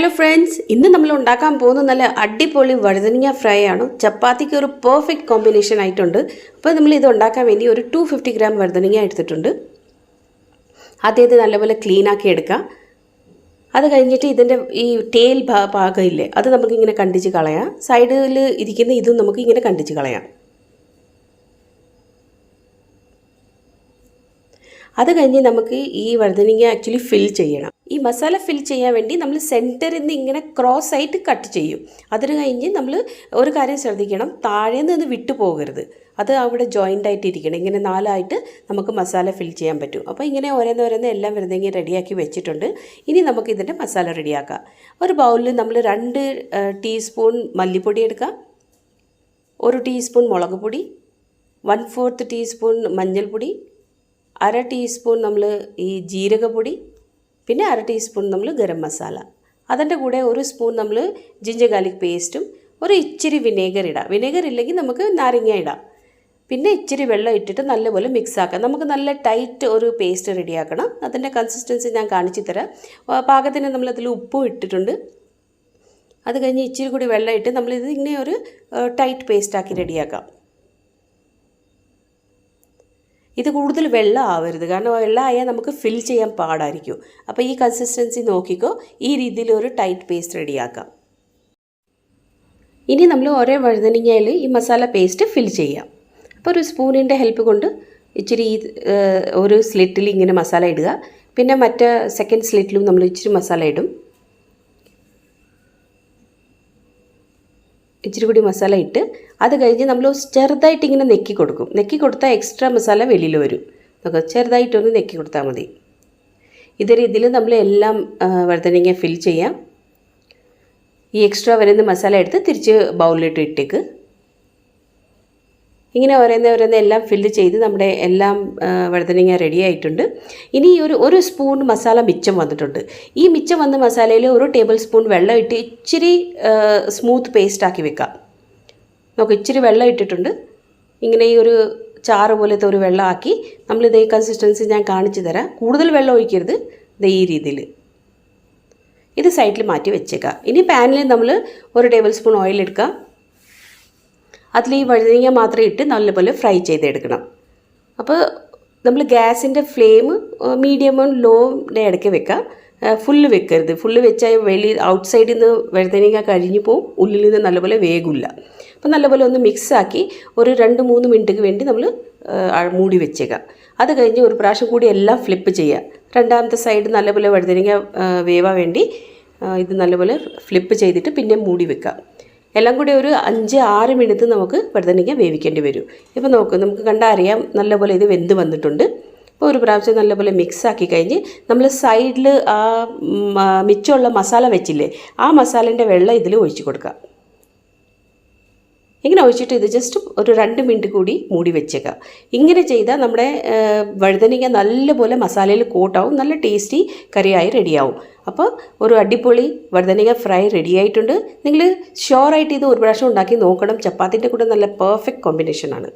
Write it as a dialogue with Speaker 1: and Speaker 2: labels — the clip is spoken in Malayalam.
Speaker 1: ഹലോ ഫ്രണ്ട്സ്, ഇന്ന് നമ്മൾ ഉണ്ടാക്കാൻ പോകുന്ന നല്ല അടിപൊളി വഴുതനങ്ങ ഫ്രൈ ആണ്. ചപ്പാത്തിക്ക് ഒരു പെർഫെക്റ്റ് കോമ്പിനേഷൻ ആയിട്ടുണ്ട്. അപ്പോൾ നമ്മൾ ഇത് ഉണ്ടാക്കാൻ വേണ്ടി ഒരു 250 ഗ്രാം വഴുതനങ്ങ എടുത്തിട്ടുണ്ട്. ആദ്യം ഇത് നല്ലപോലെ ക്ലീൻ ആക്കി എടുക്കാം. അത് കഴിഞ്ഞിട്ട് ഇതിൻ്റെ ഈ ടേൽ ഭാഗമില്ലേ, അത് നമുക്കിങ്ങനെ കണ്ടിച്ച് കളയാം. സൈഡിൽ ഇരിക്കുന്ന ഇതും നമുക്ക് ഇങ്ങനെ കണ്ടിച്ച് കളയാം. അത് കഴിഞ്ഞ് നമുക്ക് ഈ വഴുതനങ്ങ ആക്ച്വലി ഫിൽ ചെയ്യണം. ഈ മസാല ഫിൽ ചെയ്യാൻ വേണ്ടി നമ്മൾ സെൻറ്ററിൽ നിന്ന് ഇങ്ങനെ ക്രോസ് ആയിട്ട് കട്ട് ചെയ്യും. അതിന് കഴിഞ്ഞ് നമ്മൾ ഒരു കാര്യം ശ്രദ്ധിക്കണം, താഴെ നിന്ന് വിട്ടു പോകരുത്. അത് അവിടെ ജോയിൻ്റ് ആയിട്ട് ഇരിക്കണം. ഇങ്ങനെ നാലായിട്ട് നമുക്ക് മസാല ഫിൽ ചെയ്യാൻ പറ്റും. അപ്പോൾ ഇങ്ങനെ ഓരോന്നോരോന്ന് എല്ലാം വഴുതനങ്ങ റെഡിയാക്കി വെച്ചിട്ടുണ്ട്. ഇനി നമുക്ക് ഇതിൻ്റെ മസാല റെഡിയാക്കാം. ഒരു ബൗളിൽ നമ്മൾ 2 ടീസ്പൂൺ മല്ലിപ്പൊടി എടുക്കാം, 1 ടീസ്പൂൺ മുളക് പൊടി, 1/4 ടീസ്പൂൺ മഞ്ഞൾപ്പൊടി, 1/2 ടീസ്പൂൺ നമ്മൾ ഈ ജീരകപ്പൊടി, പിന്നെ 1/2 ടീസ്പൂൺ നമ്മൾ ഗരം മസാല. അതിൻ്റെ കൂടെ 1 സ്പൂൺ നമ്മൾ ജിഞ്ചർ ഗാർലിക് പേസ്റ്റും ഒരു ഇച്ചിരി വിനേഗർ ഇടാം. വിനേഗർ ഇല്ലെങ്കിൽ നമുക്ക് നാരങ്ങ ഇടാം. പിന്നെ ഇച്ചിരി വെള്ളം ഇട്ടിട്ട് നല്ലപോലെ മിക്സ് ആക്കാം. നമുക്ക് നല്ല ടൈറ്റ് ഒരു പേസ്റ്റ് റെഡിയാക്കണം. അതിൻ്റെ കൺസിസ്റ്റൻസി ഞാൻ കാണിച്ചു തരാം. പാകത്തിന് നമ്മളതിൽ ഉപ്പും ഇട്ടിട്ടുണ്ട്. അത് കഴിഞ്ഞ് ഇച്ചിരി കൂടി വെള്ളം ഇട്ട് നമ്മളിത് ഇങ്ങനെ ഒരു ടൈറ്റ് പേസ്റ്റാക്കി റെഡിയാക്കാം. ഇത് കൂടുതൽ വെള്ളം ആവരുത്, കാരണം വെള്ളം ആയാൽ നമുക്ക് ഫിൽ ചെയ്യാൻ പാടായിരിക്കും. അപ്പോൾ ഈ കൺസിസ്റ്റൻസി നോക്കിക്കോ. ഈ രീതിയിൽ ഒരു ടൈറ്റ് പേസ്റ്റ് റെഡിയാക്കാം. ഇനി നമ്മൾ ഓരോ വഴുതനങ്ങയിൽ ഈ മസാല പേസ്റ്റ് ഫിൽ ചെയ്യാം. അപ്പോൾ ഒരു സ്പൂണിൻ്റെ ഹെൽപ്പ് കൊണ്ട് ഇച്ചിരി ഒരു സ്ലിറ്റിൽ ഇങ്ങനെ മസാല ഇടുക. പിന്നെ മറ്റേ സെക്കൻഡ് സ്ലിറ്റിലും നമ്മൾ ഇച്ചിരി മസാല ഇടും. ഇച്ചിരി കൂടി മസാല ഇട്ട് അത് കഴിഞ്ഞ് നമ്മൾ ചെറുതായിട്ട് ഇങ്ങനെ നെക്കി കൊടുക്കും. നെക്കി കൊടുത്താൽ എക്സ്ട്രാ മസാല വെളിയിൽ വരും. നമുക്ക് ചെറുതായിട്ടൊന്ന് നെക്കി കൊടുത്താൽ മതി. ഇതേ രീതിയിൽ നമ്മൾ എല്ലാം വഴുതനങ്ങ ഫിൽ ചെയ്യാം. ഈ എക്സ്ട്രാ വരുന്ന മസാല എടുത്ത് തിരിച്ച് ബൗളിലിട്ട് ഇട്ടേക്ക്. ഇങ്ങനെ ഓരോന്ന് എല്ലാം ഫില്ല് ചെയ്ത് നമ്മുടെ എല്ലാം വഴുതനങ്ങ റെഡി ആയിട്ടുണ്ട്. ഇനി ഒരു സ്പൂൺ മസാല മിച്ചം വന്നിട്ടുണ്ട്. ഈ മിച്ചം വന്ന മസാലയിൽ 1 ടേബിൾ സ്പൂൺ വെള്ളം ഇട്ട് ഇച്ചിരി സ്മൂത്ത് പേസ്റ്റ് ആക്കി വെക്കാം. നമുക്ക് ഇച്ചിരി വെള്ളം ഇട്ടിട്ടുണ്ട്. ഇങ്ങനെ ഈ ഒരു ചാറ് പോലത്തെ ഒരു വെള്ളം ആക്കി നമ്മളിത് ഈ കൺസിസ്റ്റൻസി ഞാൻ കാണിച്ചു തരാം. കൂടുതൽ വെള്ളം ഒഴിക്കരുത്. ഇത് ഈ രീതിയിൽ ഇത് സൈഡിൽ മാറ്റി വെച്ചേക്കാം. ഇനി പാനിൽ നമ്മൾ 1 ടേബിൾ സ്പൂൺ ഓയിൽ എടുക്കാം. അതിൽ ഈ വഴുതനങ്ങ മാത്രം ഇട്ട് നല്ലപോലെ ഫ്രൈ ചെയ്തെടുക്കണം. അപ്പോൾ നമ്മൾ ഗ്യാസിൻ്റെ ഫ്ലെയിം മീഡിയമും ലോയുടെ ഇടയ്ക്ക് വെക്കാം. ഫുള്ള് വെക്കരുത്. ഫുള്ള് വെച്ചാൽ ഔട്ട്സൈഡിൽ നിന്ന് വഴുതനങ്ങ കഴിഞ്ഞു പോവും, ഉള്ളിൽ നിന്ന് നല്ലപോലെ വേകില്ല. അപ്പോൾ നല്ലപോലെ ഒന്ന് മിക്സാക്കി ഒരു 2-3 മിനിറ്റിന് വേണ്ടി നമ്മൾ മൂടി വെച്ചേക്കാം. അത് കഴിഞ്ഞ് ഒരു പ്രാവശ്യം കൂടി എല്ലാം ഫ്ലിപ്പ് ചെയ്യുക. രണ്ടാമത്തെ സൈഡ് നല്ലപോലെ വഴുതനങ്ങ വേവാൻ വേണ്ടി ഇത് നല്ലപോലെ ഫ്ലിപ്പ് ചെയ്തിട്ട് പിന്നെ മൂടി വെക്കാം. എല്ലാം കൂടി ഒരു 5-6 മിനിറ്റ് നമുക്ക് വഴുതനങ്ങ വേവിക്കേണ്ടി വരും. ഇപ്പോൾ നമുക്ക് കണ്ടാൽ അറിയാം നല്ലപോലെ ഇത് വെന്ത് വന്നിട്ടുണ്ട്. അപ്പോൾ ഒരു പ്രാവശ്യം നല്ലപോലെ മിക്സാക്കി കഴിഞ്ഞ് നമ്മൾ സൈഡിൽ ആ മിച്ചമുള്ള മസാല വെച്ചില്ലേ, ആ മസാലേൻ്റെ വെള്ളം ഇതിൽ ഒഴിച്ച് കൊടുക്കുക. ഇങ്ങനെ ഒഴിച്ചിട്ട് ഇത് ജസ്റ്റ് ഒരു 2 മിനിറ്റ് കൂടി മൂടി വെച്ചേക്കാം. ഇങ്ങനെ ചെയ്താൽ നമ്മുടെ വഴുതനങ്ങ നല്ലപോലെ മസാലയിൽ കോട്ടാവും, നല്ല ടേസ്റ്റി കറിയായി റെഡിയാവും. അപ്പോൾ ഒരു അടിപൊളി വഴുതനങ്ങ ഫ്രൈ റെഡി ആയിട്ടുണ്ട്. നിങ്ങൾ ഷുവറായിട്ട് ഇത് ഒരു പ്രാവശ്യം ഉണ്ടാക്കി നോക്കണം. ചപ്പാത്തിൻ്റെ കൂടെ നല്ല പെർഫെക്റ്റ് കോമ്പിനേഷനാണ്.